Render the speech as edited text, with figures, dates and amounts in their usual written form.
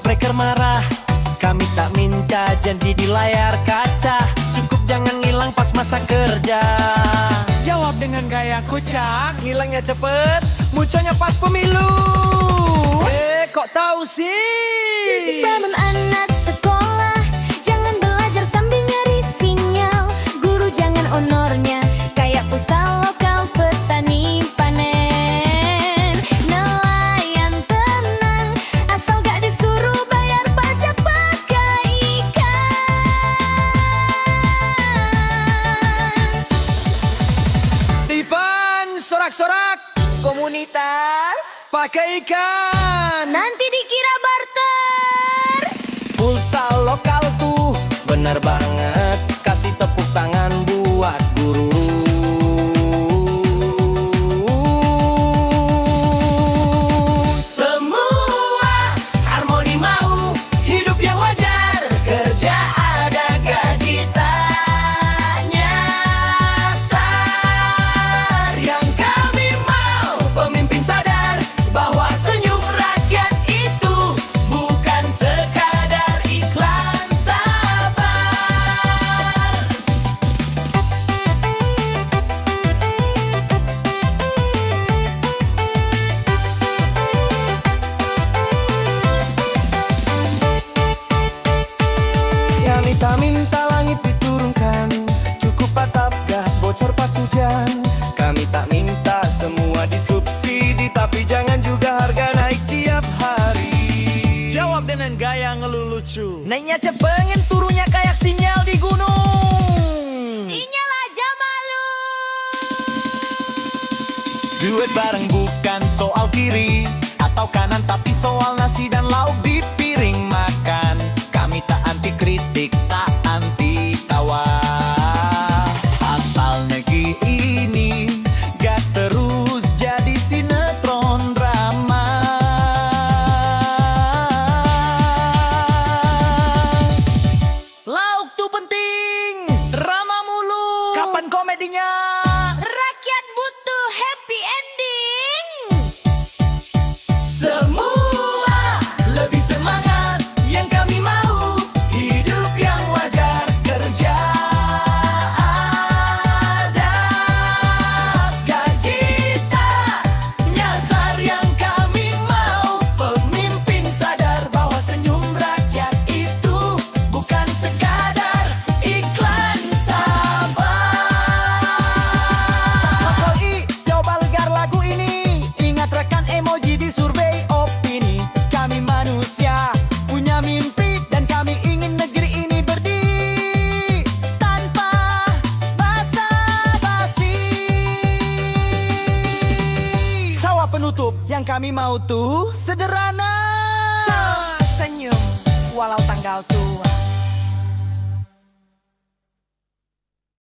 Icebreaker marah, kami tak minta janji di layar kaca. Cukup jangan ngilang pas masa kerja. Jawab dengan gaya kucak, ngilangnya cepet, munculnya pas pemilu. Kok tahu sih? Bangun anak sekolah, jangan belajar sambil nyari sinyal. Guru jangan honornya kayak pulsa lokal petani panen. Nelayan tenang, asal gak disuruh bayar pajak pakai ikan. Dipan sorak-sorak, Komunitas pakai ikan. Nanti dikira barter. Pulsa lokal tuh benar banget, kasih tepuk tangan buat guru. Semua harmoni mau hidup yang wajar, kerja ada gaji tak nyasar. Yang kami mau pemimpin sadar bahwa senyum rakyat itu bukan sekadar iklan sabar. Kami tak minta langit diturunkan, cukup atap gak bocor pas hujan. Kami tak minta semua disubsidi, tapi jangan juga harga naik tiap hari. Jawab dengan gaya ngelulucu, naiknya cepengin, turunnya kayak sinyal di gunung. Sinyal aja malu. duit bareng bukan soal kiri atau kanan, tapi soal nasi dan lauk di piring makan. Kami tak anti kritik, tak anti tawa, asal negeri ini gak terus jadi sinetron drama. Lauk tuh penting, drama mulu. Kapan komedinya? Rakyat butuh happy ending. Semua lebih semangat, yang kami mau hidup yang wajar, kerja ada gaji tak nyasar. Yang kami mau pemimpin sadar bahwa senyum rakyat itu bukan sekadar iklan sabar. Koi, coba legar lagu ini. Ingat rekan emoji di survei opini. Kami manusia punya mimpi, dan kami ingin negeri ini berdiri tanpa basa-basi. Jawab penutup, yang kami mau tuh sederhana. Senyum walau tanggal tua.